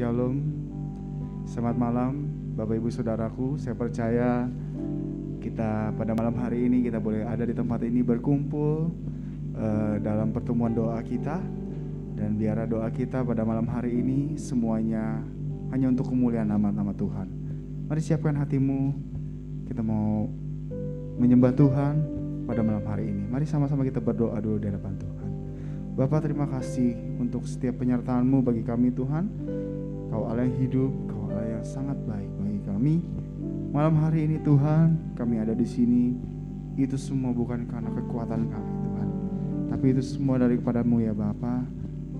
Shalom. Selamat malam Bapak Ibu Saudaraku. Saya percaya kita pada malam hari ini kita boleh ada di tempat ini berkumpul dalam pertemuan doa kita. Dan biarlah doa kita pada malam hari ini semuanya hanya untuk kemuliaan nama Tuhan. Mari siapkan hatimu, kita mau menyembah Tuhan pada malam hari ini. Mari sama-sama kita berdoa dulu di hadapan Tuhan. Bapa, terima kasih untuk setiap penyertaan-Mu bagi kami Tuhan. Kau Allah yang hidup, Kau Allah yang sangat baik bagi kami. Malam hari ini Tuhan, kami ada di sini. Itu semua bukan karena kekuatan kami Tuhan, tapi itu semua daripada-Mu ya Bapa.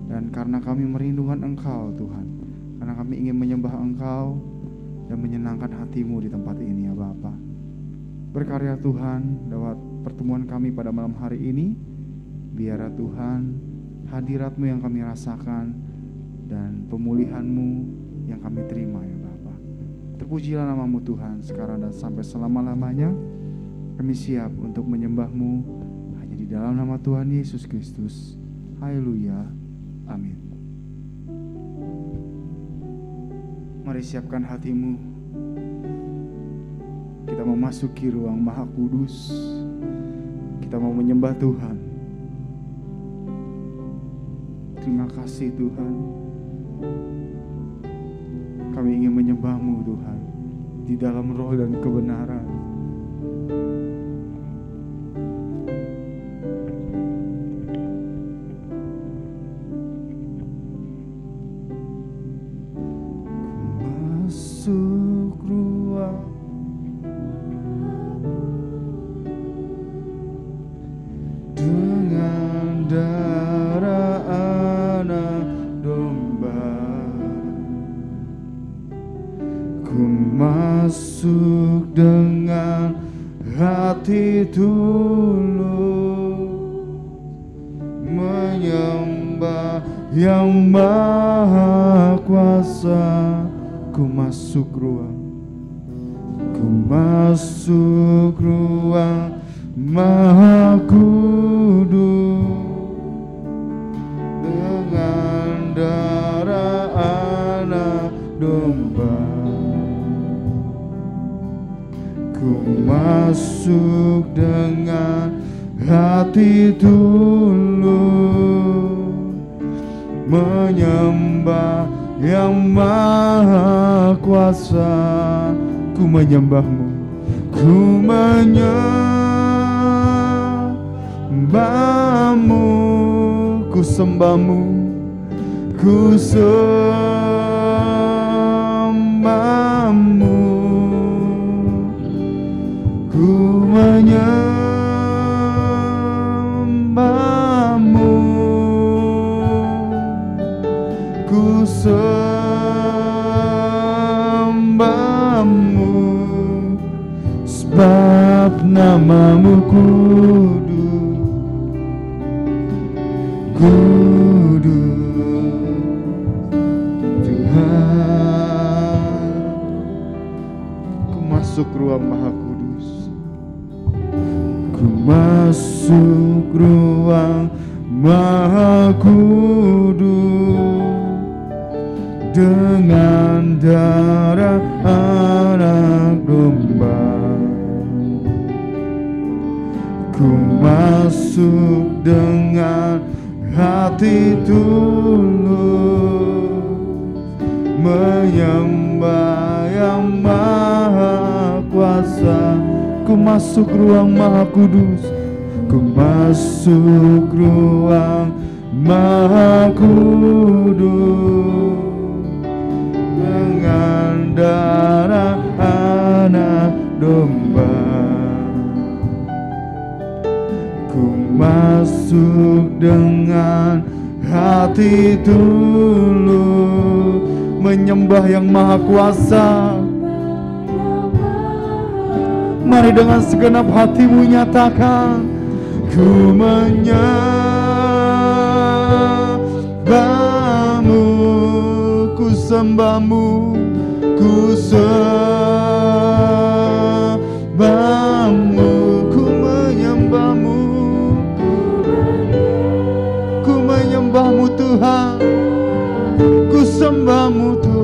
Dan karena kami merindukan Engkau Tuhan, karena kami ingin menyembah Engkau dan menyenangkan hati-Mu di tempat ini ya Bapa. Berkarya Tuhan lewat pertemuan kami pada malam hari ini. Biarlah Tuhan hadirat-Mu yang kami rasakan dan pemulihan-Mu yang kami terima ya Bapa. Terpujilah nama-Mu Tuhan sekarang dan sampai selama-lamanya. Kami siap untuk menyembah-Mu hanya di dalam nama Tuhan Yesus Kristus. Haleluya. Amin. Mari siapkan hatimu. Kita memasuki ruang Maha Kudus. Kita mau menyembah Tuhan. Terima kasih Tuhan. Kami ingin menyembah-Mu Tuhan di dalam roh dan kebenaran. Masuk ruang dengan darah anak domba. Ku masuk dengan hati tulus, menyembah yang maha kuasa. Ku masuk ruang Maha Kudus dengan darah anak domba. Ku masuk dengan hati tulus, menyembah yang maha kuasa. Ku menyembah-Mu, ku menyembah-Mu, ku sembah-Mu, ku sembah-Mu, ku menyembah-Mu, ku sembah-Mu, sebab nama-Mu kudus, kudus Tuhan. Ku masuk ruang Maha Kudus, ku masuk ruang Maha Kudus dengan darah anak domba. Ku masuk dengan hati tulus, menyembah yang maha kuasa. Ku masuk ruang Maha Kudus, ku masuk ruang Maha Kudus dengan darah anak domba. Ku masuk dengan hati tulus, menyembah yang maha kuasa. Mari dengan segenap hatimu nyatakan, ku menyembah-Mu, ku sembah-Mu, ku sembah-Mu, ku menyembah-Mu, ku menyembah-Mu Tuhan, ku sembah-Mu Tuhan.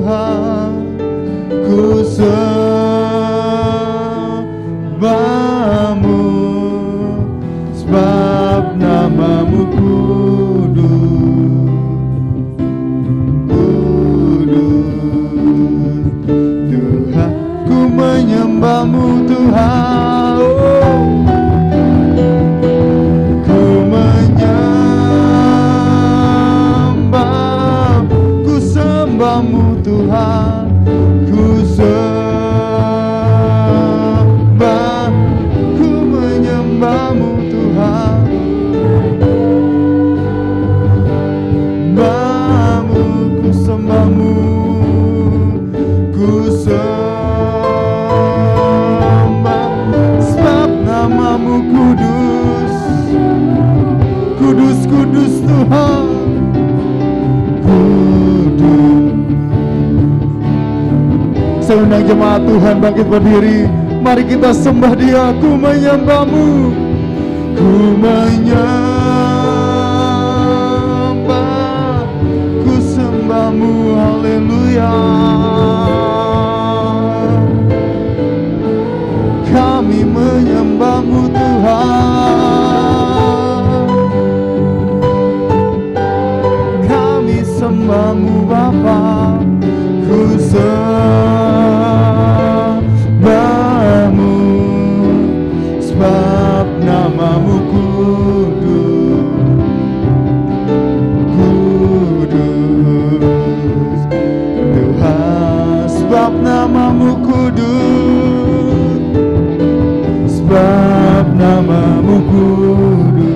Tuhan. Oh, ku menyembah, ku sembahmu Tuhan, ku sembah, ku menyembahmu Tuhan. Sembahmu, ku sembahmu, ku sembah, sebab namamu kudus, kudus, kudus Tuhan, kudus. Saya undang jemaat Tuhan bangkit berdiri, mari kita sembah Dia. Ku menyembahmu, ku menyembah, ku sembahmu, haleluya. Kami menyembahmu Tuhan, kami sembahmu Bapa, ku sembahmu, sebab namamu kudus, kudus Tuhan, sebab namamu kudus, sebab namamu kudus,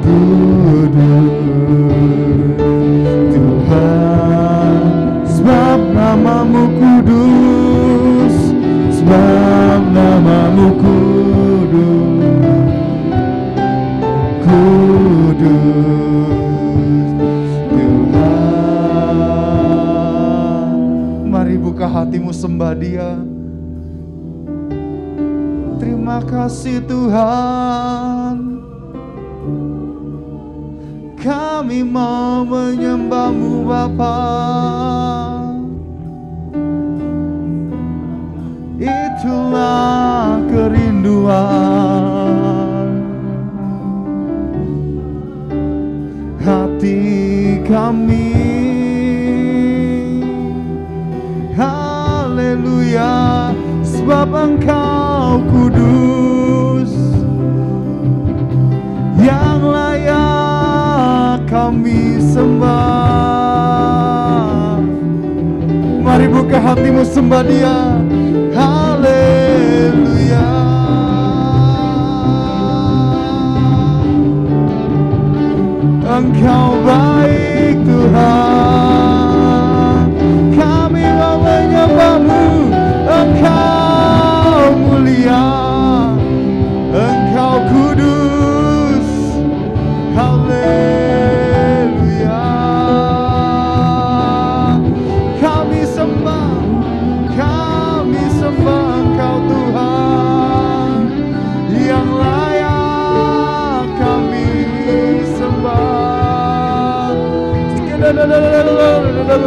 kudus Tuhan, sebab namamu kudus, sebab namamu kudus, kudus Tuhan. Mari buka hatimu, sembah Dia. Terima kasih Tuhan, kami mau menyembahmu Bapa. Itulah kerinduan hati kami. Haleluya, sebab Engkau kudus, yang layak kami sembah. Mari buka hatimu, sembah Dia. Haleluya, Engkau baik Tuhan, kami mau menyembahmu. Engkau mulia, Engkau kudus, haleluya. Kami sembah Engkau Tuhan, yang layak kami sembah.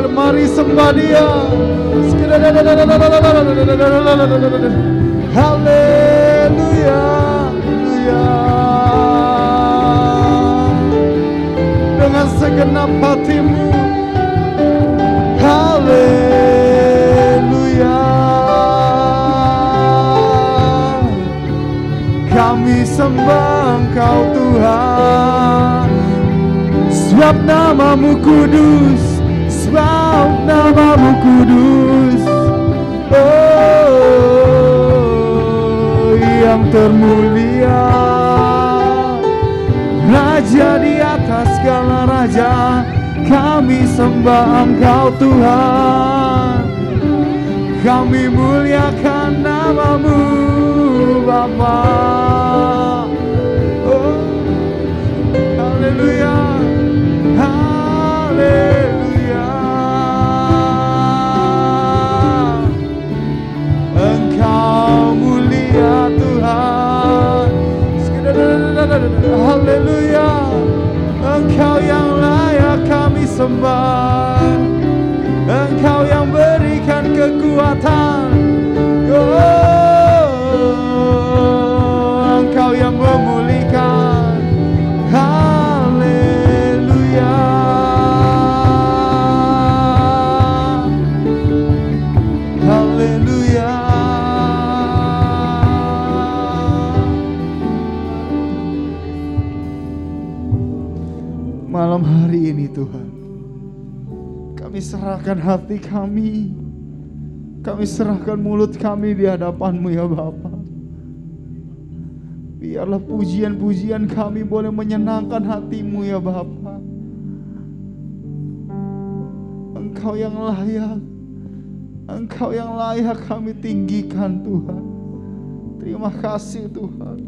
Mari sembah Dia. Haleluya, haleluya. Dengan segenap hatimu, haleluya. Kami sembah Engkau Tuhan, sebab namamu kudus, sebab namamu kudus. Oh, yang termulia, Raja di atas segala raja. Kami sembah Engkau Tuhan, kami muliakan namamu Bapa. Oh, haleluya, haleluya. Engkau mulia Tuhan, haleluya. Engkau yang layak kami sembah, Engkau yang berikan kekuatan. Oh, Engkau yang memulihkan. Haleluya, haleluya. Tuhan. Kami serahkan hati kami. Kami serahkan mulut kami di hadapan-Mu ya Bapa. Biarlah pujian-pujian kami boleh menyenangkan hati-Mu ya Bapa. Engkau yang layak. Engkau yang layak kami tinggikan Tuhan. Terima kasih Tuhan.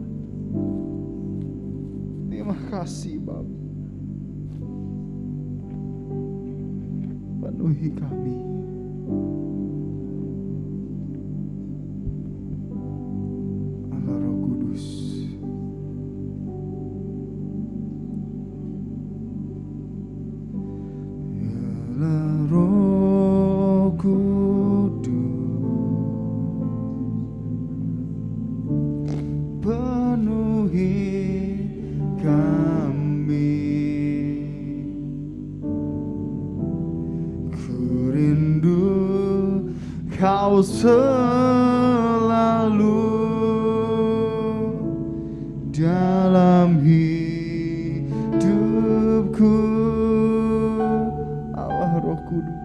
Terima kasih Bapa. Penuhi kami. Allah Roh Kudus. Yalah Roh Kudus, penuhi kami. Ku rindu Kau selalu dalam hidupku. Allah Roh Kudus,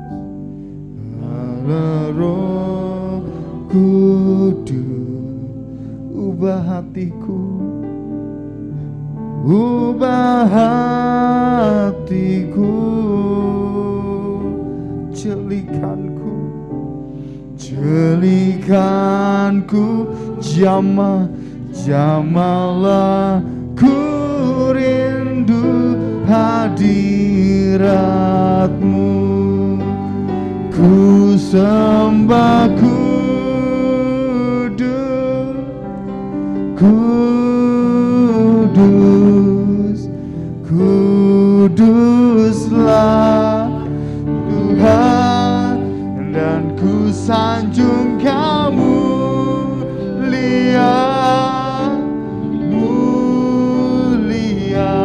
Allah Roh Kudus, ubah hatiku, ubah hatiku, jelikanku, jelikanku, jamalah ku rindu hadirat-Mu. Ku sembah kudus, kudus, kuduslah Tuhan, dan ku sanjung Kau mulia, mulia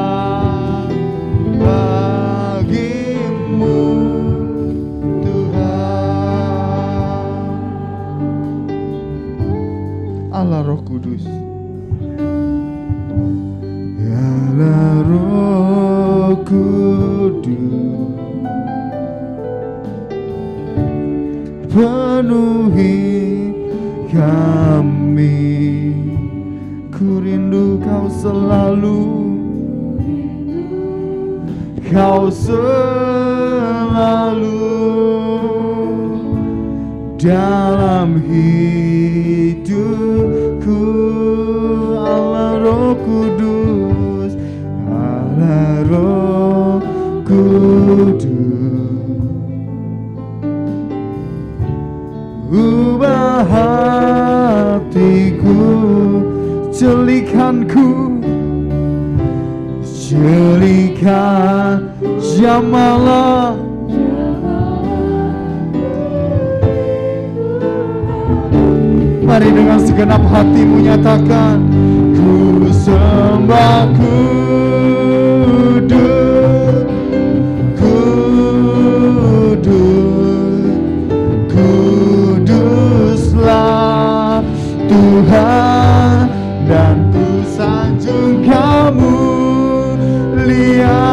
bagi-Mu Tuhan. Allah Roh Kudus, Allah Roh Kudus, penuhi kami. Ku rindu Kau selalu, Kau selalu dalam hidupku. Allah Roh Kudus, Allah Roh Kudus, ubah hatiku, jelikanku, jelikan, jamalah. Mari dengan segenap hatimu nyatakan, ku sembah kudus, kudus, kuduslah Tuhan, dan ku sanjung Kau mulia,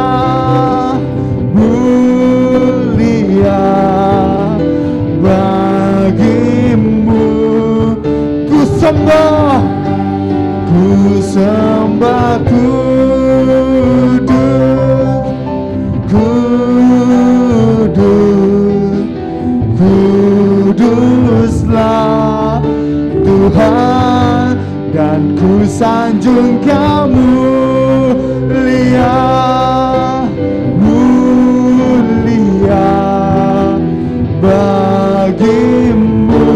mulia bagi-Mu. Ku sembah kudus, kudus, kuduslah Tuhan, dan ku sanjung Kau mulia, mulia bagi-Mu.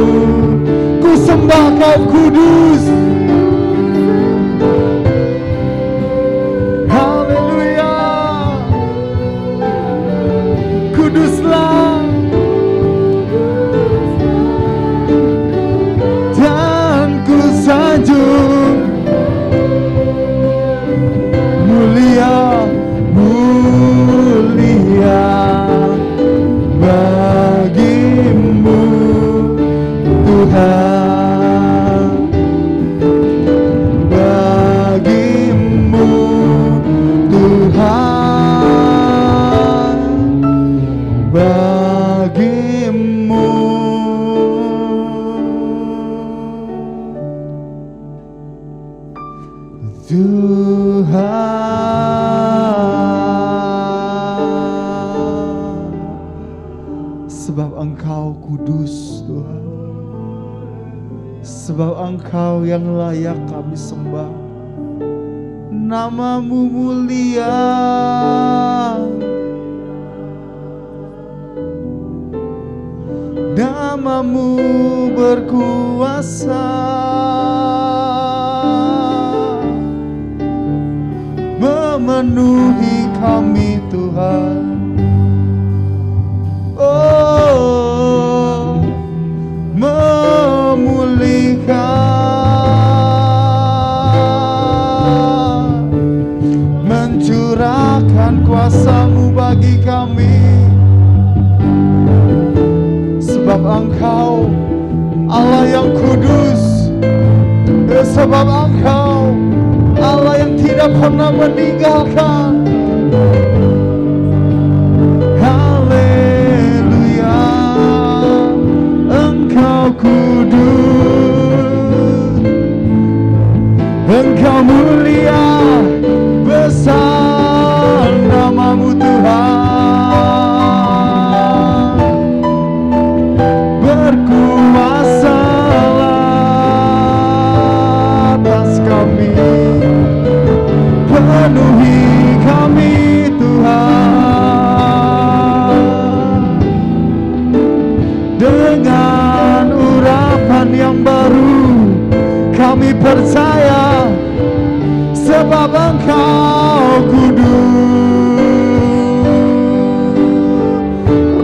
Ku sembah Kau kudus, haleluya, kuduslah, dan ku sanjung mulia, mulia bagi-Mu Tuhan. bagimu. Tuhan, sebab Engkau kudus Tuhan, sebab Engkau yang layak kami sembah. Nama-Mu mulia, nama-Mu berkuasa, memenuhi kami Tuhan. Oh, memulihkan, mencurahkan kuasa-Mu bagi kami. Sebab Engkau Allah yang kudus, sebab Engkau Allah yang tidak pernah meninggalkan. Haleluya, Engkau kudus, Engkau mulia, besar nama-Mu Tuhan, berkuasa atas kami. Penuhi kami Tuhan dengan urapan yang baru. Kami percaya sebab Engkau kudus,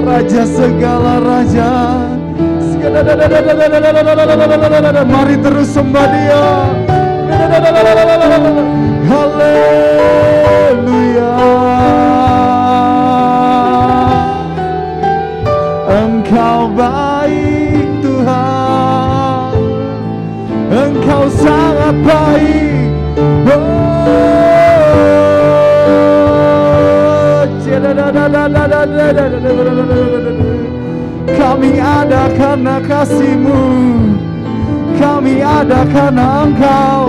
Raja segala raja. Mari terus sembah Dia. Haleluya, Engkau baik Tuhan, Engkau sangat baik. Kami ada karena kasih-Mu, kami ada karena Engkau.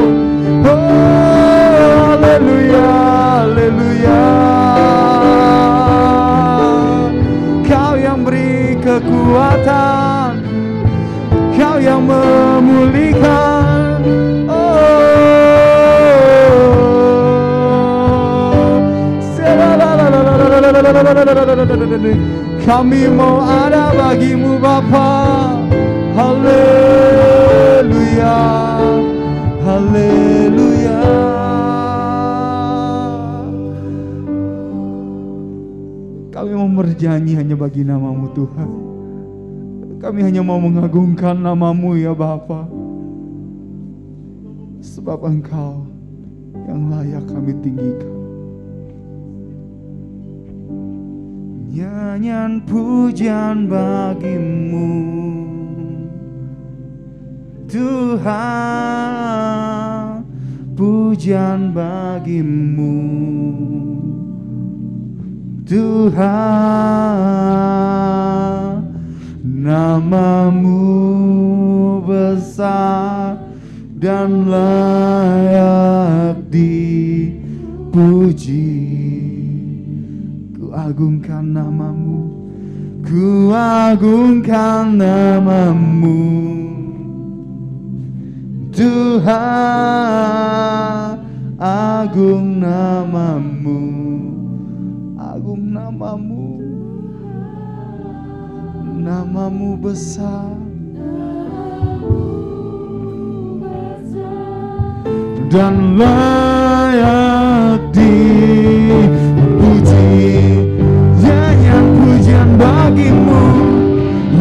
Haleluya, haleluya. Kau yang beri kekuatan, Kau yang memulihkan. Kami mau ada bagi-Mu Bapa. Haleluya, haleluya. Kami mau bernyanyi hanya bagi nama-Mu Tuhan. Kami hanya mau mengagungkan nama-Mu ya Bapa. Sebab Engkau yang layak kami tinggikan. Nyanyian pujian bagi-Mu Tuhan, pujian bagi-Mu Tuhan. Nama-Mu besar dan layak dipuji. Ku agungkan nama-Mu, ku agungkan nama-Mu Tuhan. Agung nama-Mu, agung nama-Mu. Nama-Mu besar dan layak dipuji. Nyanyian pujian bagi-Mu,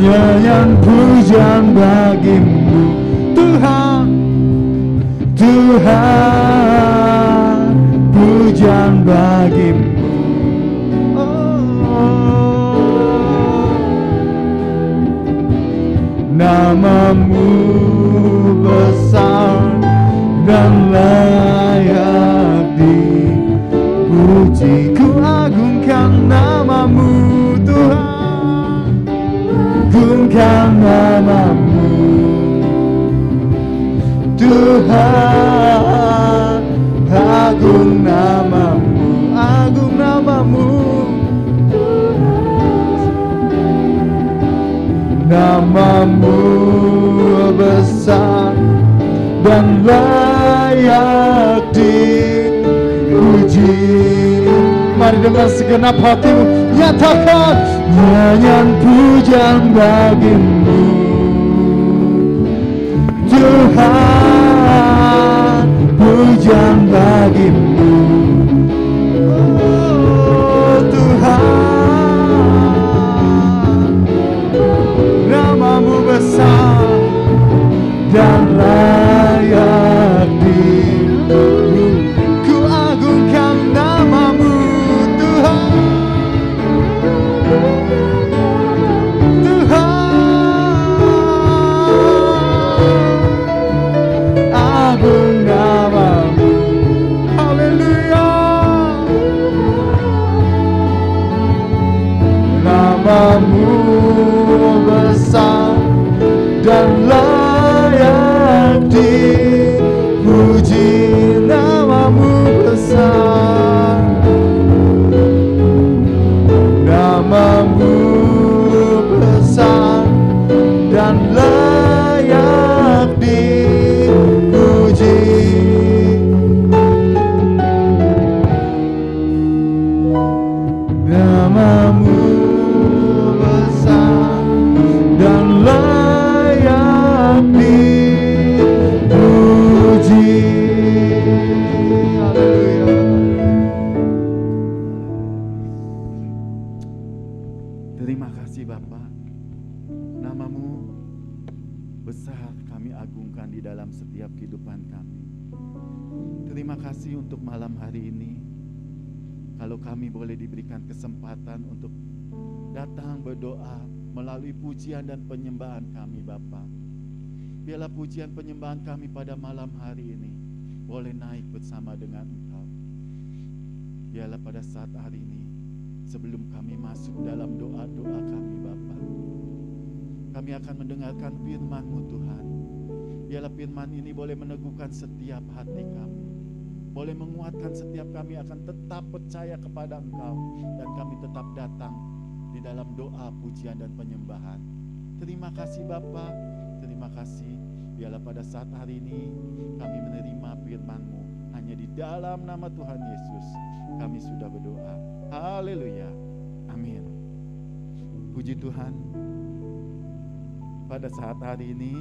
nyanyian pujian bagi-Mu Tuhan, Tuhan, pujian bagi-Mu. Nama-Mu besar dan layak dipuji. Ku agungkan nama-Mu Tuhan. agungkan namamu, Tuhan, agung namamu, agung namamu. Namamu besar dan layak dipuji. Mari dengan segenap hatimu nyatakan nyanyian pujian bagimu, Tuhan, pujian bagimu, oh Tuhan, namamu besar dan layak dipuji. Ku agungkan namamu, Tuhan, Tuhan, agung namamu. Haleluya. Namamu besar dan layak dipuji, namamu besar, namamu besar dan layak dipuji. Namamu besar dan layak dipuji. Haleluya. Terima kasih Bapa. Namamu besar kami agungkan di dalam setiap kehidupan kami. Terima kasih untuk malam hari ini. Kalau kami boleh diberikan kesempatan untuk datang berdoa melalui pujian dan penyembahan kami Bapa. Biarlah pujian penyembahan kami pada malam hari ini boleh naik bersama dengan Engkau. Biarlah pada saat hari ini, sebelum kami masuk dalam doa-doa kami Bapa, kami akan mendengarkan firman-Mu Tuhan. Biarlah firman ini boleh meneguhkan setiap hati kami, boleh menguatkan setiap kami akan tetap percaya kepada Engkau, dan kami tetap datang di dalam doa, pujian, dan penyembahan. Terima kasih Bapa, terima kasih. Biarlah pada saat hari ini kami menerima firman-Mu. Hanya di dalam nama Tuhan Yesus kami sudah berdoa. Haleluya. Amin. Puji Tuhan. Pada saat hari ini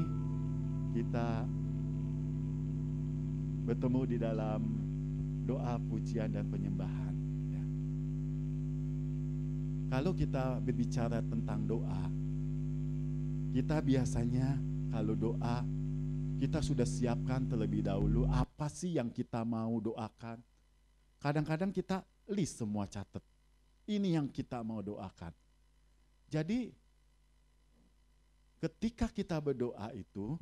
kita bertemu di dalam doa, pujian, dan penyembahan. Ya. Kalau kita berbicara tentang doa, kita biasanya kalau doa, kita sudah siapkan terlebih dahulu apa sih yang kita mau doakan. Kadang-kadang kita list semua, catat. Ini yang kita mau doakan. Jadi ketika kita berdoa itu,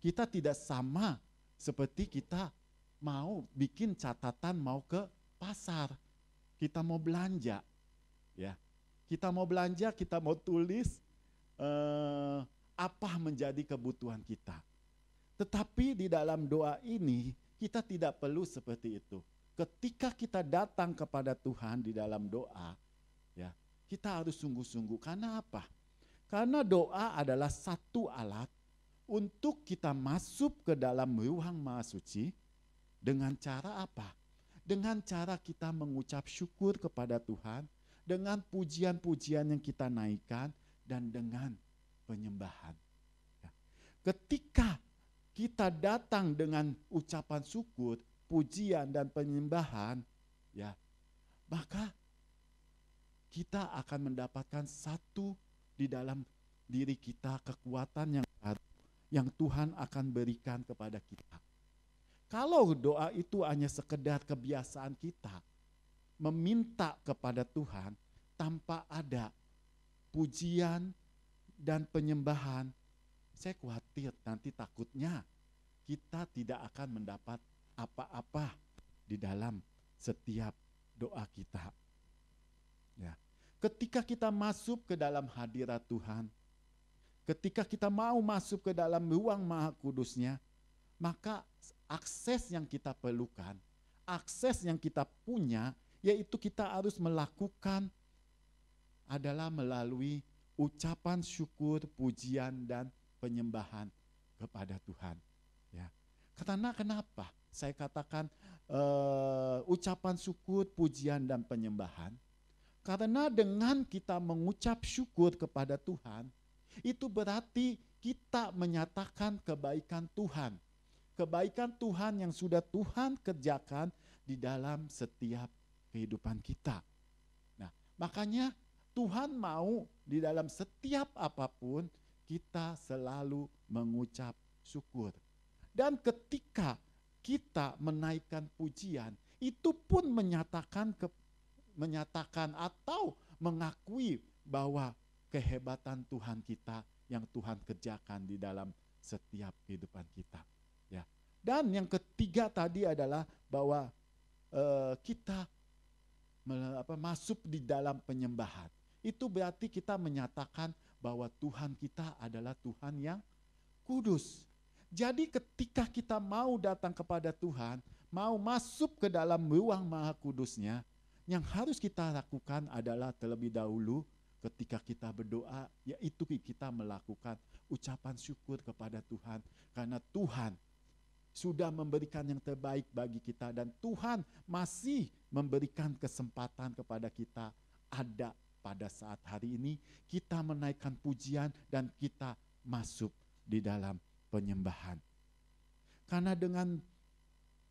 kita tidak sama seperti kita mau bikin catatan mau ke pasar. Kita mau belanja. Ya. Kita mau belanja, kita mau tulis apa menjadi kebutuhan kita. Tetapi di dalam doa ini kita tidak perlu seperti itu. Ketika kita datang kepada Tuhan di dalam doa, ya, kita harus sungguh-sungguh. Karena apa? Karena doa adalah satu alat untuk kita masuk ke dalam ruang Maha Suci dengan cara apa? Dengan cara kita mengucap syukur kepada Tuhan, dengan pujian-pujian yang kita naikkan, dan dengan penyembahan. Ya. Ketika kita datang dengan ucapan syukur, pujian, dan penyembahan, ya, maka kita akan mendapatkan satu di dalam diri kita kekuatan yang baru yang Tuhan akan berikan kepada kita. Kalau doa itu hanya sekedar kebiasaan kita meminta kepada Tuhan tanpa ada pujian dan penyembahan, saya khawatir nanti takutnya kita tidak akan mendapat apa-apa di dalam setiap doa kita. Ya. Ketika kita masuk ke dalam hadirat Tuhan, ketika kita mau masuk ke dalam ruang Maha Kudusnya, maka akses yang kita perlukan, akses yang kita punya, yaitu kita harus melakukan adalah melalui ucapan syukur, pujian, dan penyembahan kepada Tuhan. Ya. Karena kenapa saya katakan ucapan syukur, pujian, dan penyembahan? Karena dengan kita mengucap syukur kepada Tuhan, itu berarti kita menyatakan kebaikan Tuhan. Kebaikan Tuhan yang sudah Tuhan kerjakan di dalam setiap kehidupan kita. Nah, makanya Tuhan mau di dalam setiap apapun kita selalu mengucap syukur. Dan ketika kita menaikkan pujian, itu pun menyatakan atau mengakui bahwa kehebatan Tuhan kita yang Tuhan kerjakan di dalam setiap kehidupan kita. Ya. Dan yang ketiga tadi adalah bahwa kita masuk di dalam penyembahan. Itu berarti kita menyatakan bahwa Tuhan kita adalah Tuhan yang kudus. Jadi ketika kita mau datang kepada Tuhan, mau masuk ke dalam ruang Maha Kudusnya, yang harus kita lakukan adalah terlebih dahulu ketika kita berdoa, yaitu kita melakukan ucapan syukur kepada Tuhan. Karena Tuhan sudah memberikan yang terbaik bagi kita dan Tuhan masih memberikan kesempatan kepada kita ada pada saat hari ini kita menaikkan pujian dan kita masuk di dalam penyembahan. Karena dengan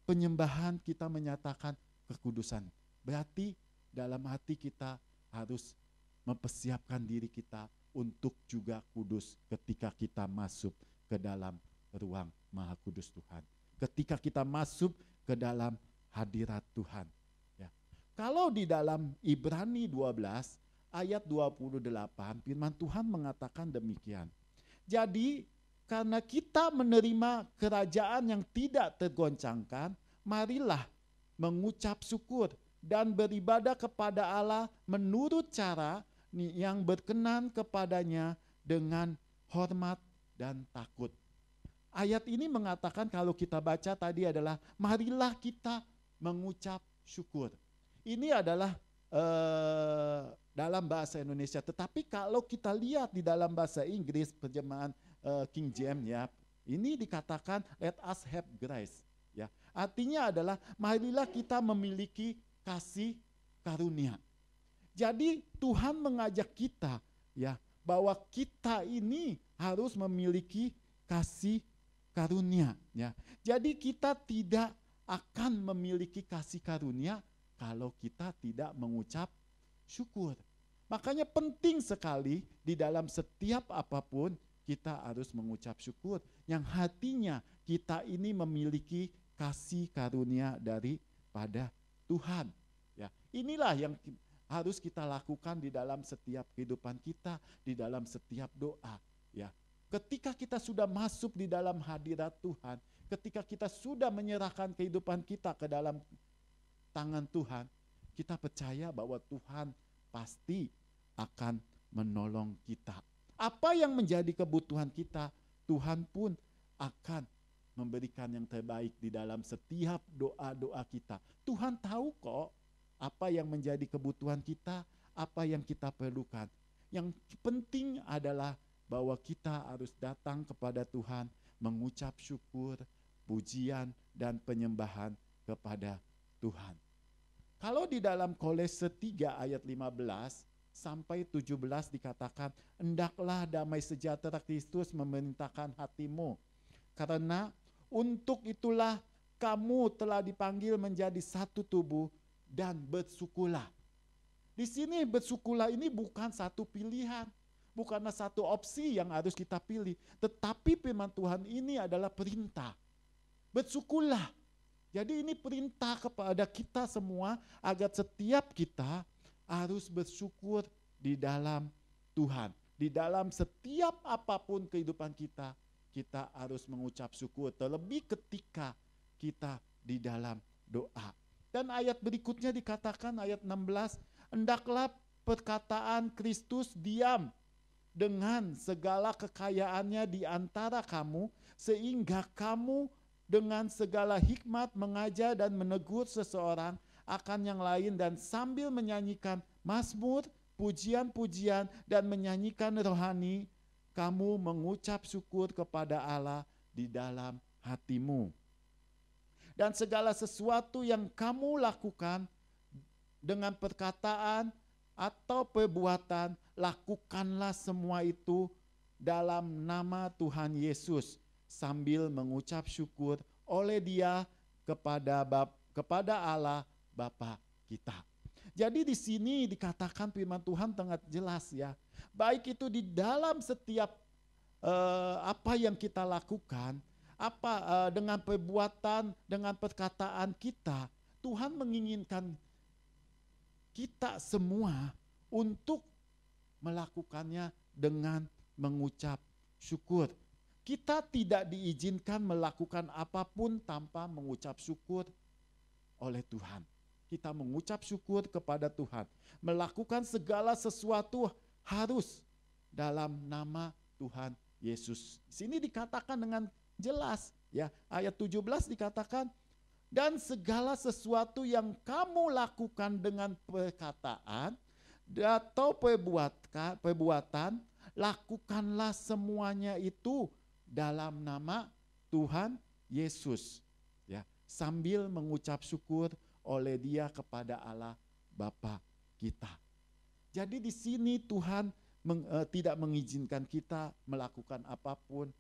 penyembahan kita menyatakan kekudusan. Berarti dalam hati kita harus mempersiapkan diri kita untuk juga kudus ketika kita masuk ke dalam ruang Maha Kudus Tuhan. Ketika kita masuk ke dalam hadirat Tuhan. Ya. Kalau di dalam Ibrani 12 ayat 28 firman Tuhan mengatakan demikian. Jadi karena kita menerima kerajaan yang tidak tergoncangkan, marilah mengucap syukur dan beribadah kepada Allah menurut cara yang berkenan kepadanya dengan hormat dan takut. Ayat ini mengatakan kalau kita baca tadi adalah marilah kita mengucap syukur. Ini adalah dalam bahasa Indonesia. Tetapi kalau kita lihat di dalam bahasa Inggris terjemahan King James ya, ini dikatakan let us have grace. Ya, artinya adalah marilah kita memiliki kasih karunia. Jadi Tuhan mengajak kita ya bahwa kita ini harus memiliki kasih karunia ya. Jadi kita tidak akan memiliki kasih karunia kalau kita tidak mengucap syukur. Makanya penting sekali di dalam setiap apapun kita harus mengucap syukur yang hatinya kita ini memiliki kasih karunia daripada Tuhan. Ya, inilah yang harus kita lakukan di dalam setiap kehidupan kita, di dalam setiap doa. Ya, ketika kita sudah masuk di dalam hadirat Tuhan, ketika kita sudah menyerahkan kehidupan kita ke dalam tangan Tuhan, kita percaya bahwa Tuhan pasti akan menolong kita. Apa yang menjadi kebutuhan kita, Tuhan pun akan memberikan yang terbaik di dalam setiap doa-doa kita. Tuhan tahu kok apa yang menjadi kebutuhan kita, apa yang kita perlukan. Yang penting adalah bahwa kita harus datang kepada Tuhan, mengucap syukur, pujian, dan penyembahan kepada Tuhan. Kalau di dalam Kolose 3 ayat 15 sampai 17 dikatakan, hendaklah damai sejahtera Kristus memerintahkan hatimu. Karena untuk itulah kamu telah dipanggil menjadi satu tubuh dan bersyukurlah. Di sini bersyukurlah ini bukan satu pilihan, bukanlah satu opsi yang harus kita pilih, tetapi firman Tuhan ini adalah perintah. Bersyukurlah. Jadi ini perintah kepada kita semua agar setiap kita harus bersyukur di dalam Tuhan. Di dalam setiap apapun kehidupan kita, kita harus mengucap syukur. Terlebih ketika kita di dalam doa. Dan ayat berikutnya dikatakan ayat 16, hendaklah perkataan Kristus diam dengan segala kekayaannya di antara kamu, sehingga kamu dengan segala hikmat mengajar dan menegur seseorang akan yang lain, dan sambil menyanyikan mazmur, pujian-pujian, dan menyanyikan rohani, kamu mengucap syukur kepada Allah di dalam hatimu. Dan segala sesuatu yang kamu lakukan dengan perkataan atau perbuatan, lakukanlah semua itu dalam nama Tuhan Yesus, sambil mengucap syukur oleh Dia kepada Allah Bapa kita. Jadi di sini dikatakan firman Tuhan sangat jelas ya. Baik itu di dalam setiap apa yang kita lakukan, dengan perbuatan, dengan perkataan kita, Tuhan menginginkan kita semua untuk melakukannya dengan mengucap syukur. Kita tidak diizinkan melakukan apapun tanpa mengucap syukur oleh Tuhan. Kita mengucap syukur kepada Tuhan. Melakukan segala sesuatu harus dalam nama Tuhan Yesus. Sini dikatakan dengan jelas ya, ayat 17 dikatakan, dan segala sesuatu yang kamu lakukan dengan perkataan atau perbuatan, lakukanlah semuanya itu dalam nama Tuhan Yesus ya, sambil mengucap syukur oleh Dia kepada Allah Bapa kita. Jadi di sini Tuhan tidak mengizinkan kita melakukan apapun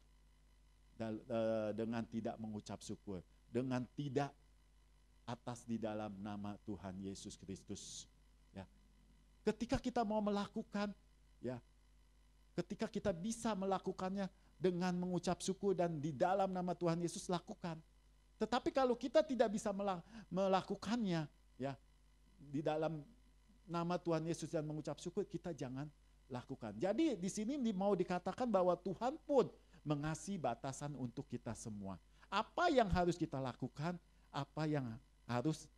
dengan tidak mengucap syukur, dengan tidak atas di dalam nama Tuhan Yesus Kristus. Ya. Ketika kita mau melakukan, ya, ketika kita bisa melakukannya dengan mengucap syukur dan di dalam nama Tuhan Yesus, lakukan. Tetapi kalau kita tidak bisa melakukannya, ya, di dalam nama Tuhan Yesus dan mengucap syukur, kita jangan lakukan. Jadi di sini mau dikatakan bahwa Tuhan pun mengasih batasan untuk kita semua. Apa yang harus kita lakukan, apa yang harus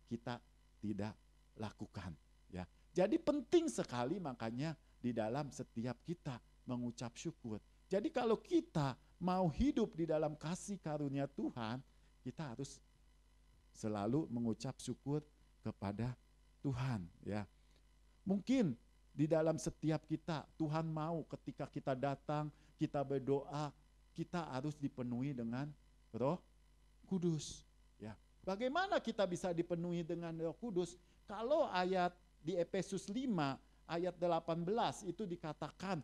kita tidak lakukan. Ya. Jadi penting sekali makanya di dalam setiap kita mengucap syukur. Jadi kalau kita mau hidup di dalam kasih karunia Tuhan, kita harus selalu mengucap syukur kepada Tuhan. Ya. Mungkin di dalam setiap kita, Tuhan mau ketika kita datang, kita berdoa, kita harus dipenuhi dengan Roh Kudus. Ya. Bagaimana kita bisa dipenuhi dengan Roh Kudus? Kalau ayat di Efesus 5 ayat 18 itu dikatakan,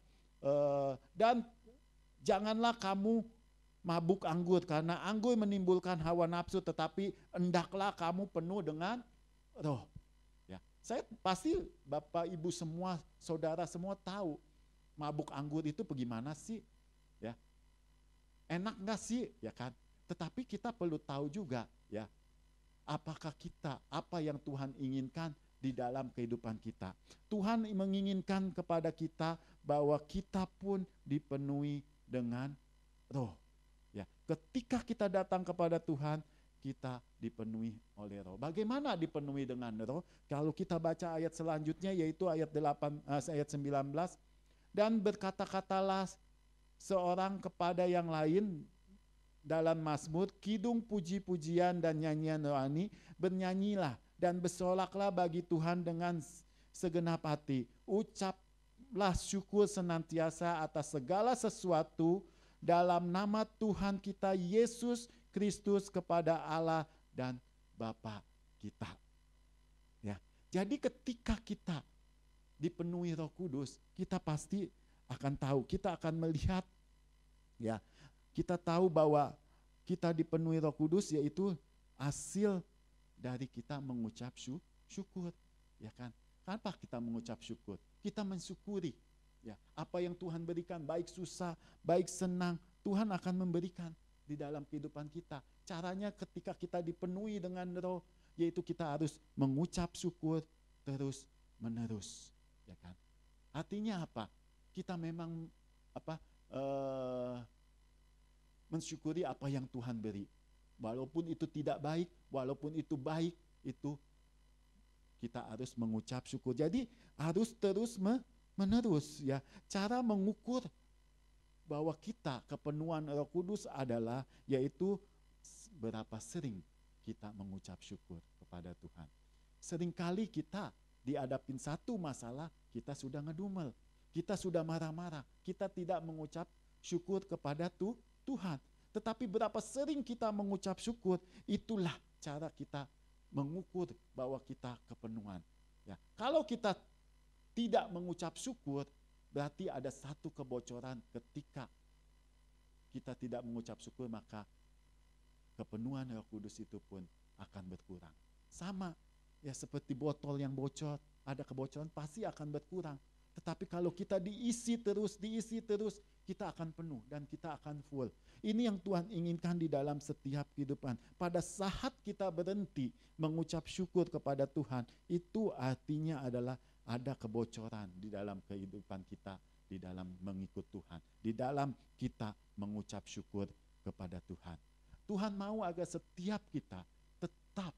dan janganlah kamu mabuk anggur, karena anggur menimbulkan hawa nafsu, tetapi hendaklah kamu penuh dengan Roh. Ya. Saya pasti Bapak Ibu semua, saudara semua tahu mabuk anggur itu bagaimana sih? Ya. Enak enggak sih? Ya kan? Tetapi kita perlu tahu juga ya, apakah kita, apa yang Tuhan inginkan di dalam kehidupan kita. Tuhan menginginkan kepada kita bahwa kita pun dipenuhi dengan Roh. Ya, ketika kita datang kepada Tuhan, kita dipenuhi oleh Roh. Bagaimana dipenuhi dengan Roh? Kalau kita baca ayat selanjutnya, yaitu ayat 19, dan berkata-katalah seorang kepada yang lain dalam mazmur, kidung, puji-pujian dan nyanyian rohani, bernyanyilah dan bersolaklah bagi Tuhan dengan segenap hati. Ucaplah syukur senantiasa atas segala sesuatu dalam nama Tuhan kita Yesus Kristus kepada Allah dan Bapa kita. Ya. Jadi ketika kita dipenuhi Roh Kudus, kita pasti akan tahu, kita akan melihat, ya, kita tahu bahwa kita dipenuhi Roh Kudus, yaitu hasil dari kita mengucap syukur, ya kan? Kenapa kita mengucap syukur? Kita mensyukuri, ya, apa yang Tuhan berikan, baik susah, baik senang, Tuhan akan memberikan di dalam kehidupan kita. Caranya ketika kita dipenuhi dengan Roh, yaitu kita harus mengucap syukur terus menerus. Ya kan? Artinya apa? Kita memang mensyukuri apa yang Tuhan beri. Walaupun itu tidak baik, walaupun itu baik, itu kita harus mengucap syukur. Jadi harus terus menerus ya. Cara mengukur bahwa kita kepenuhan Roh Kudus adalah yaitu berapa sering kita mengucap syukur kepada Tuhan. Seringkali kita dihadapin satu masalah, kita sudah ngedumel, kita sudah marah-marah, kita tidak mengucap syukur kepada Tuhan. Tetapi berapa sering kita mengucap syukur, itulah cara kita mengukur bahwa kita kepenuhan. Ya, kalau kita tidak mengucap syukur, berarti ada satu kebocoran. Ketika kita tidak mengucap syukur, maka kepenuhan Roh Kudus itu pun akan berkurang. Sama ya, seperti botol yang bocor, ada kebocoran pasti akan berkurang. Tetapi kalau kita diisi terus, kita akan penuh dan kita akan full. Ini yang Tuhan inginkan di dalam setiap kehidupan. Pada saat kita berhenti mengucap syukur kepada Tuhan, itu artinya adalah ada kebocoran di dalam kehidupan kita, di dalam mengikut Tuhan, di dalam kita mengucap syukur kepada Tuhan. Tuhan mau agar setiap kita tetap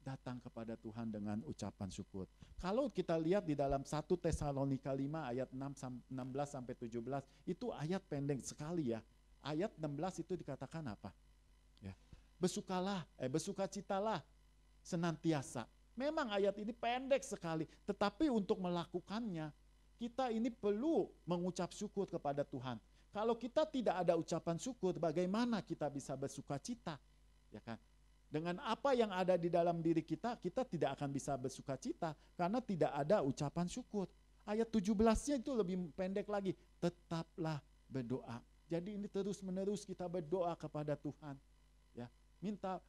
datang kepada Tuhan dengan ucapan syukur. Kalau kita lihat di dalam 1 Tesalonika 5 ayat 16 sampai 17, itu ayat pendek sekali ya. Ayat 16 itu dikatakan apa? Ya. Bersukacitalah senantiasa. Memang ayat ini pendek sekali, tetapi untuk melakukannya kita ini perlu mengucap syukur kepada Tuhan. Kalau kita tidak ada ucapan syukur, bagaimana kita bisa bersukacita? Ya kan? Dengan apa yang ada di dalam diri kita, kita tidak akan bisa bersukacita karena tidak ada ucapan syukur. Ayat 17-nya itu lebih pendek lagi. Tetaplah berdoa. Jadi ini terus-menerus kita berdoa kepada Tuhan. Ya, minta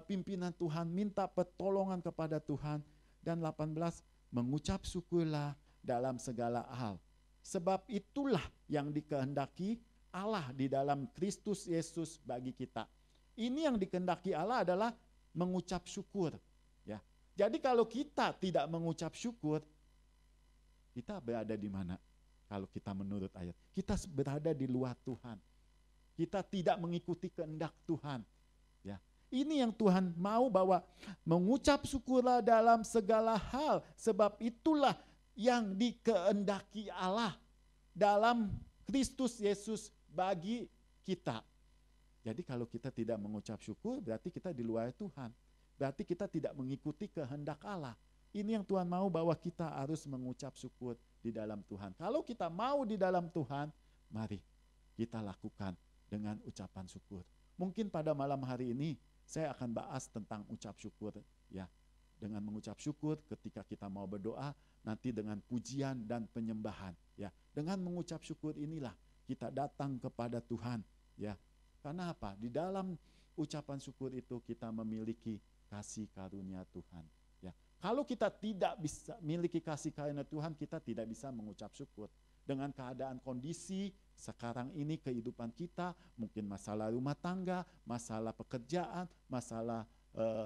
pimpinan Tuhan, minta pertolongan kepada Tuhan. Dan 18, mengucap syukurlah dalam segala hal. Sebab itulah yang dikehendaki Allah di dalam Kristus Yesus bagi kita. Ini yang dikehendaki Allah adalah mengucap syukur. Ya. Jadi kalau kita tidak mengucap syukur, kita berada di mana? Kalau kita menurut ayat, kita berada di luar Tuhan. Kita tidak mengikuti kehendak Tuhan. Ya. Ini yang Tuhan mau, bahwa mengucap syukurlah dalam segala hal, sebab itulah yang dikehendaki Allah dalam Kristus Yesus bagi kita. Jadi kalau kita tidak mengucap syukur, berarti kita di luar Tuhan. Berarti kita tidak mengikuti kehendak Allah. Ini yang Tuhan mau, bahwa kita harus mengucap syukur di dalam Tuhan. Kalau kita mau di dalam Tuhan, mari kita lakukan dengan ucapan syukur. Mungkin pada malam hari ini saya akan bahas tentang ucap syukur. Ya, dengan mengucap syukur ketika kita mau berdoa, nanti dengan pujian dan penyembahan. Ya, dengan mengucap syukur inilah kita datang kepada Tuhan. Ya. Karena apa? Di dalam ucapan syukur itu kita memiliki kasih karunia Tuhan. Ya. Kalau kita tidak bisa memiliki kasih karunia Tuhan, kita tidak bisa mengucap syukur. Dengan keadaan kondisi sekarang ini kehidupan kita, mungkin masalah rumah tangga, masalah pekerjaan, masalah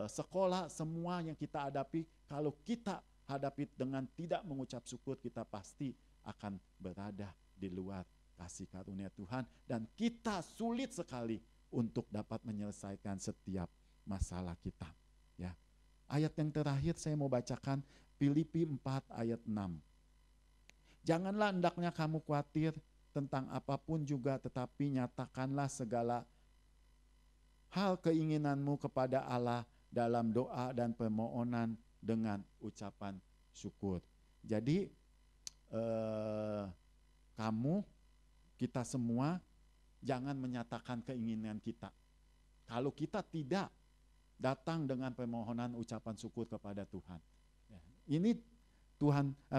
sekolah, semua yang kita hadapi, kalau kita hadapi dengan tidak mengucap syukur, kita pasti akan berada di luar kasih karunia Tuhan, dan kita sulit sekali untuk dapat menyelesaikan setiap masalah kita. Ya. Ayat yang terakhir saya mau bacakan, Filipi 4 ayat 6. Janganlah hendaknya kamu khawatir tentang apapun juga, tetapi nyatakanlah segala hal keinginanmu kepada Allah dalam doa dan permohonan dengan ucapan syukur. Jadi kita semua jangan menyatakan keinginan kita. Kalau kita tidak datang dengan permohonan ucapan syukur kepada Tuhan. Ini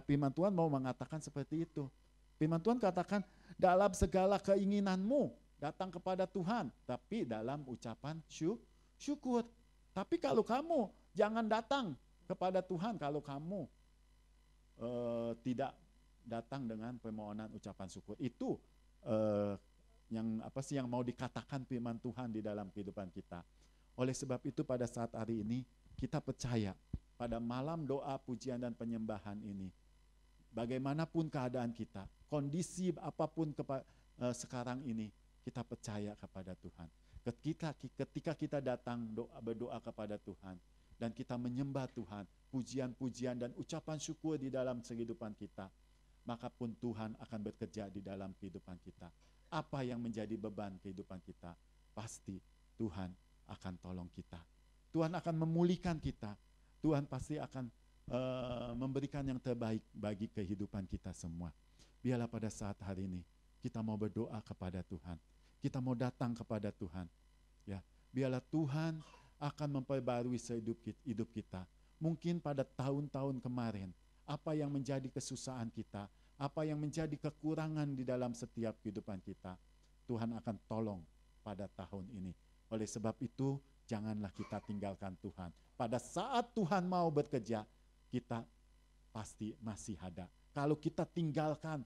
firman Tuhan mau mengatakan seperti itu. Firman Tuhan katakan dalam segala keinginanmu datang kepada Tuhan, tapi dalam ucapan syukur. Tapi kalau kamu jangan datang kepada Tuhan kalau kamu tidak datang dengan permohonan ucapan syukur. Itu yang mau dikatakan firman Tuhan di dalam kehidupan kita. Oleh sebab itu pada saat hari ini kita percaya pada malam doa, pujian dan penyembahan ini, bagaimanapun keadaan kita, kondisi apapun sekarang ini, kita percaya kepada Tuhan. Ketika kita datang berdoa kepada Tuhan, dan kita menyembah Tuhan, pujian-pujian dan ucapan syukur di dalam kehidupan kita, maka pun Tuhan akan bekerja di dalam kehidupan kita. Apa yang menjadi beban kehidupan kita, pasti Tuhan akan tolong kita. Tuhan akan memulihkan kita. Tuhan pasti akan memberikan yang terbaik bagi kehidupan kita semua. Biarlah pada saat hari ini kita mau berdoa kepada Tuhan. Kita mau datang kepada Tuhan. Ya, biarlah Tuhan akan memperbarui hidup kita. Mungkin pada tahun-tahun kemarin, apa yang menjadi kesusahan kita, apa yang menjadi kekurangan di dalam setiap kehidupan kita, Tuhan akan tolong pada tahun ini. Oleh sebab itu, janganlah kita tinggalkan Tuhan. Pada saat Tuhan mau bekerja, kita pasti masih ada. Kalau kita tinggalkan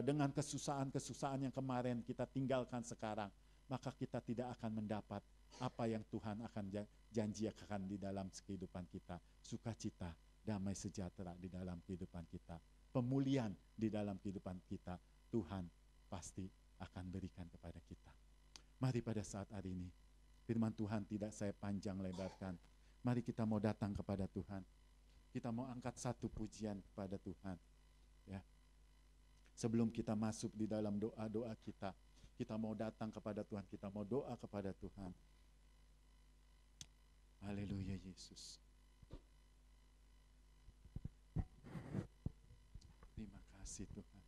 dengan kesusahan-kesusahan yang kemarin kita tinggalkan sekarang, maka kita tidak akan mendapat apa yang Tuhan akan janjikan di dalam kehidupan kita. Sukacita, damai sejahtera di dalam kehidupan kita. Pemulihan di dalam kehidupan kita, Tuhan pasti akan berikan kepada kita. Mari pada saat hari ini, firman Tuhan tidak saya panjang lebarkan. Mari kita mau datang kepada Tuhan. Kita mau angkat satu pujian kepada Tuhan. Ya. Sebelum kita masuk di dalam doa-doa kita mau datang kepada Tuhan, kita mau doa kepada Tuhan. Haleluya Yesus. Terima kasih Tuhan.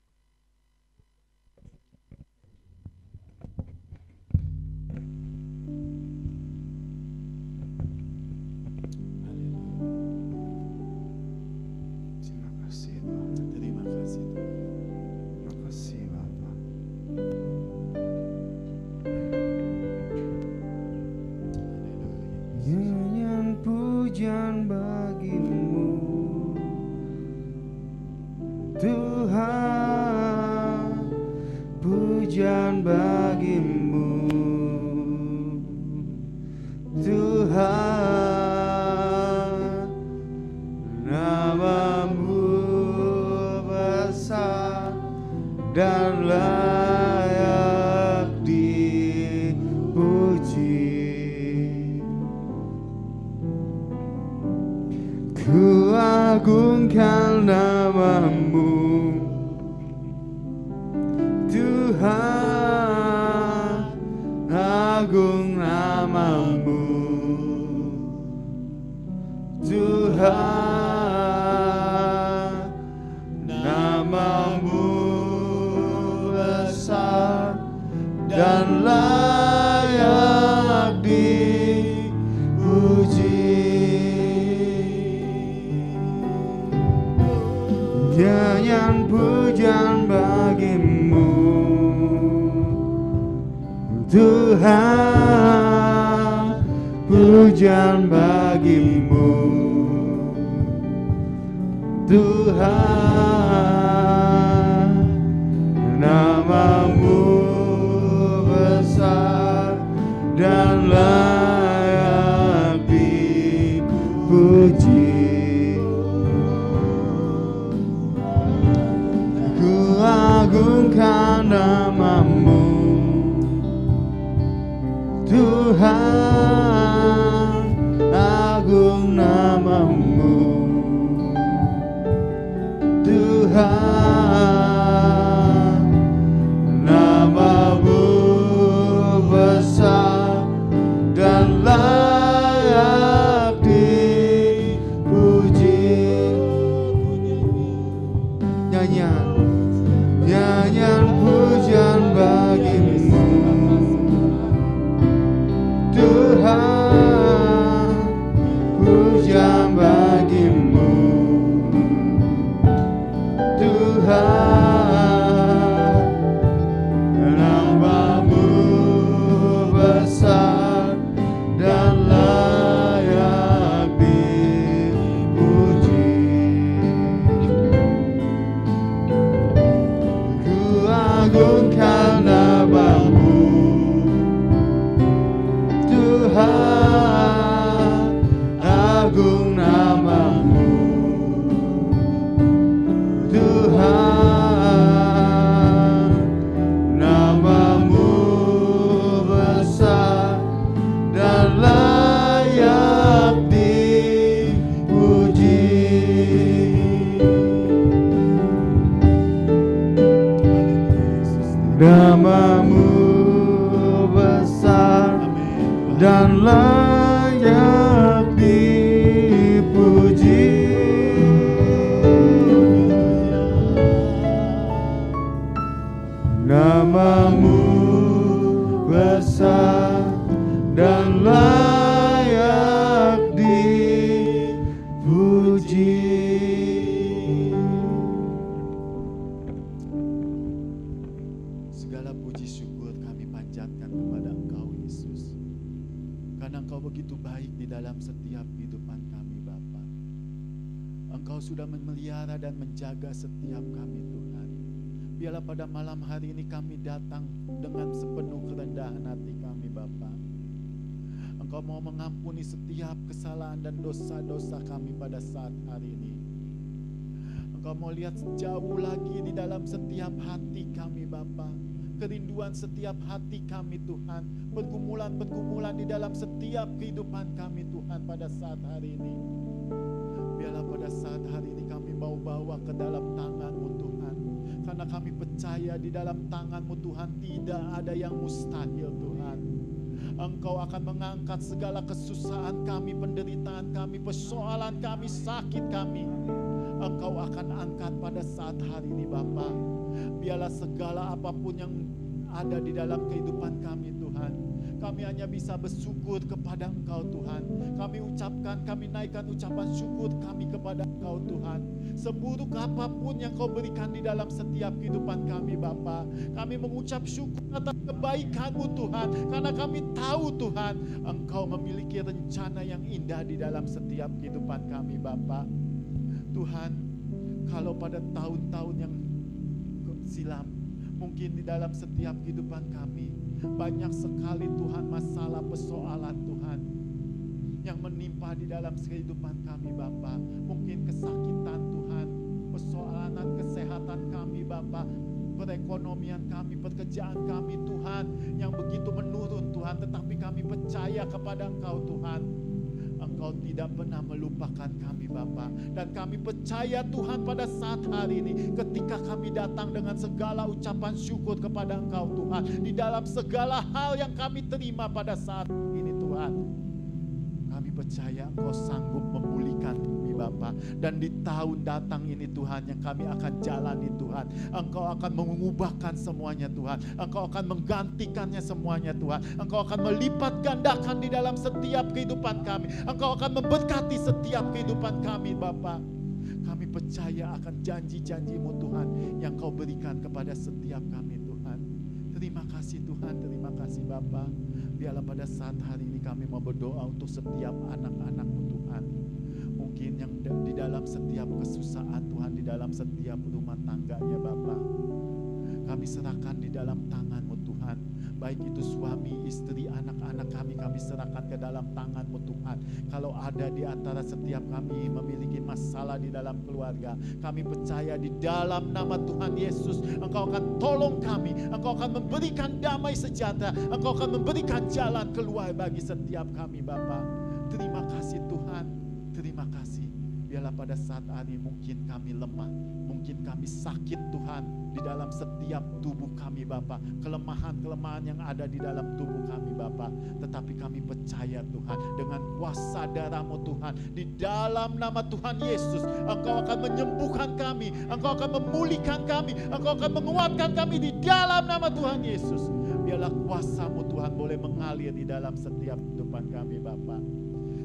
Namamu besar dan layak dipuji. Namamu besar dan layak dipuji. Segala puji syukur kami panjatkan kepada Engkau Yesus, karena Engkau begitu baik di dalam setiap kehidupan kami Bapa. Engkau sudah memelihara dan menjaga setiap kami Tuhan. Biarlah pada malam hari ini kami datang dengan sepenuh kerendahan hati kami Bapa. Engkau mau mengampuni setiap kesalahan dan dosa-dosa kami pada saat hari ini. Engkau mau lihat jauh lagi di dalam setiap hati kami Bapa. Kerinduan setiap hati kami Tuhan. Pergumulan-pergumulan di dalam setiap kehidupan kami Tuhan pada saat hari ini. Biarlah pada saat hari ini kami mau bawa ke dalam tangan-Mu Tuhan. Karena kami percaya di dalam tangan-Mu Tuhan tidak ada yang mustahil Tuhan. Engkau akan mengangkat segala kesusahan kami, penderitaan kami, persoalan kami, sakit kami. Engkau akan angkat pada saat hari ini Bapa. Biarlah segala apapun yang ada di dalam kehidupan kami Tuhan, kami hanya bisa bersyukur kepada Engkau Tuhan. Kami ucapkan, kami naikkan ucapan syukur kami kepada Engkau Tuhan. Seburuk apapun yang Kau berikan di dalam setiap kehidupan kami Bapa, kami mengucap syukur atas kebaikan-Mu Tuhan. Karena kami tahu Tuhan, Engkau memiliki rencana yang indah di dalam setiap kehidupan kami Bapa. Tuhan, kalau pada tahun-tahun yang silam, mungkin di dalam setiap kehidupan kami banyak sekali Tuhan masalah persoalan Tuhan yang menimpa di dalam kehidupan kami Bapa. Mungkin kesakitan Tuhan, persoalan kesehatan kami Bapa, perekonomian kami, pekerjaan kami Tuhan yang begitu menurun Tuhan. Tetapi kami percaya kepada Engkau Tuhan, Engkau tidak pernah melupakan kami Bapa. Dan kami percaya Tuhan pada saat hari ini, ketika kami datang dengan segala ucapan syukur kepada Engkau Tuhan, di dalam segala hal yang kami terima pada saat ini Tuhan, kami percaya Engkau sanggup memulihkan kami Bapa. Dan di tahun datang ini Tuhan yang kami akan jalani Tuhan, Engkau akan mengubahkan semuanya Tuhan. Engkau akan menggantikannya semuanya Tuhan. Engkau akan melipat gandakan di dalam setiap kehidupan kami. Engkau akan memberkati setiap kehidupan kami Bapa. Kami percaya akan janji-janji-Mu Tuhan yang Kau berikan kepada setiap kami Tuhan. Terima kasih Tuhan, terima kasih Bapa. Biarlah pada saat hari ini kami mau berdoa untuk setiap anak-anak-Mu Tuhan. Mungkin yang di dalam setiap kesusahan Tuhan, di dalam setiap rumah tangganya Bapa, kami serahkan di dalam tangan-Mu Tuhan. Baik itu suami, istri, anak-anak kami serahkan ke dalam tangan-Mu Tuhan. Kalau ada di antara setiap kami memiliki masalah di dalam keluarga, kami percaya di dalam nama Tuhan Yesus, Engkau akan tolong kami. Engkau akan memberikan damai sejahtera. Engkau akan memberikan jalan keluar bagi setiap kami Bapa. Terima kasih Tuhan, terima kasih. Biarlah pada saat hari mungkin kami lemah, mungkin kami sakit Tuhan di dalam setiap tubuh kami Bapa. Kelemahan-kelemahan yang ada di dalam tubuh kami Bapa. Tetapi kami percaya Tuhan, dengan kuasa darah-Mu Tuhan, di dalam nama Tuhan Yesus, Engkau akan menyembuhkan kami, Engkau akan memulihkan kami, Engkau akan menguatkan kami di dalam nama Tuhan Yesus. Biarlah kuasa-Mu Tuhan boleh mengalir di dalam setiap kehidupan kami Bapa.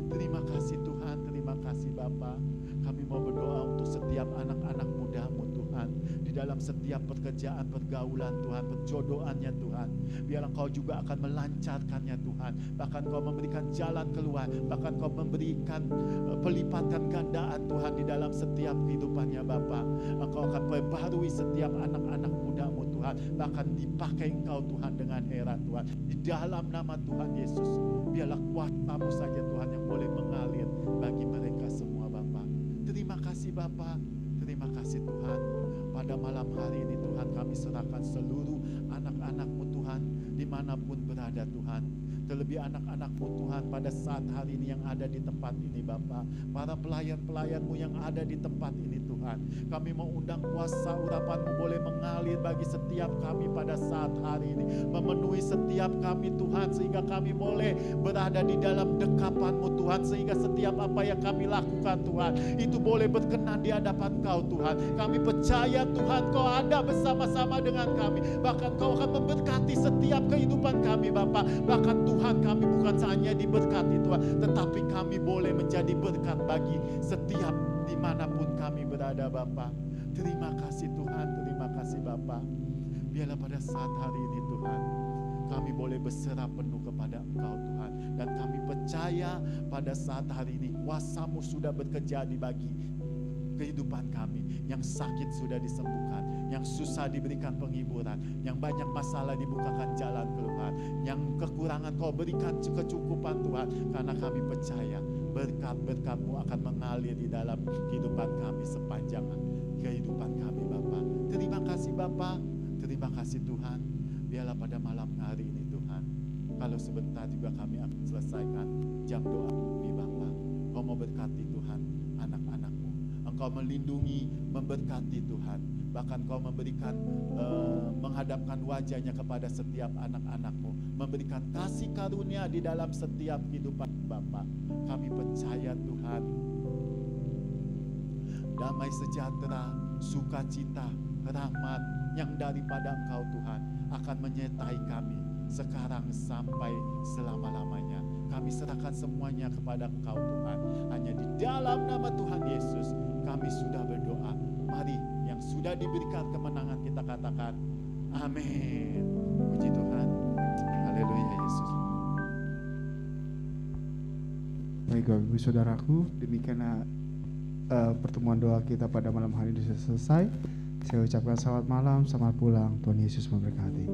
Terima kasih Tuhan, terima kasih Bapa. Kami mau berdoa untuk setiap anak-anak muda-Mu Tuhan, di dalam setiap pekerjaan, pergaulan Tuhan, perjodohannya Tuhan. Biar Engkau juga akan melancarkannya Tuhan. Bahkan Kau memberikan jalan keluar, bahkan Kau memberikan pelipatan gandaan Tuhan di dalam setiap kehidupannya Bapa. Engkau akan perbarui setiap anak-anak muda-Mu Tuhan, bahkan dipakai Engkau Tuhan dengan heran Tuhan. Di dalam nama Tuhan Yesus, biarlah kuasa-Mu saja Tuhan yang boleh mengalir bagi mereka semua Bapa. Terima kasih Bapa, terima kasih Tuhan. pada malam hari ini Tuhan, kami serahkan seluruh anak-anak-Mu Tuhan, dimanapun berada Tuhan. Terlebih anak-anak-Mu Tuhan pada saat hari ini yang ada di tempat ini Bapa. Para pelayan-pelayan-Mu yang ada di tempat ini Tuhan. Kami mau undang kuasa urapan-Mu boleh mengalir bagi setiap kami pada saat hari ini. Memenuhi setiap kami Tuhan, sehingga kami boleh berada di dalam dekapan-Mu Tuhan. Sehingga setiap apa yang kami lakukan Tuhan, itu boleh berkenan di hadapan Kau Tuhan. Kami percaya Tuhan Kau ada bersama-sama dengan kami. Bahkan Kau akan memberkati setiap kehidupan kami Bapa. Bahkan Tuhan, kami bukan hanya diberkati Tuhan, tetapi kami boleh menjadi berkat bagi setiap dimanapun kami berada Bapa. Terima kasih Tuhan, terima kasih Bapa. Biarlah pada saat hari ini Tuhan, kami boleh berserah penuh kepada Engkau Tuhan. Dan kami percaya pada saat hari ini kuasa-Mu sudah bekerja di bagi kehidupan kami. Yang sakit sudah disembuhkan, yang susah diberikan penghiburan, yang banyak masalah dibukakan jalan keluar, yang kekurangan Kau berikan kecukupan Tuhan. Karena kami percaya berkat-berkat-Mu akan mengalir di dalam kehidupan kami sepanjang kehidupan kami Bapa. Terima kasih Bapa, terima kasih Tuhan. Biarlah pada malam hari ini Tuhan, kalau sebentar juga kami akan selesaikan jam doa kami Bapa. Kau mau berkati Tuhan anak-anak-Mu. Engkau melindungi, memberkati Tuhan. Bahkan Kau memberikan, menghadapkan wajahnya kepada setiap anak-anak-Mu. Memberikan kasih karunia di dalam setiap kehidupan Bapa. Kami percaya Tuhan, damai sejahtera, sukacita, rahmat yang daripada Engkau Tuhan akan menyertai kami sekarang sampai selama-lamanya. Kami serahkan semuanya kepada Engkau Tuhan. Hanya di dalam nama Tuhan Yesus kami sudah berdoa. Mari yang sudah diberikan kemenangan kita katakan amin. Puji Tuhan. Haleluya Yesus. Baik Bapak Ibu Saudaraku, demikianlah pertemuan doa kita pada malam hari ini sudah selesai. Saya ucapkan selamat malam, selamat pulang. Tuhan Yesus memberkati.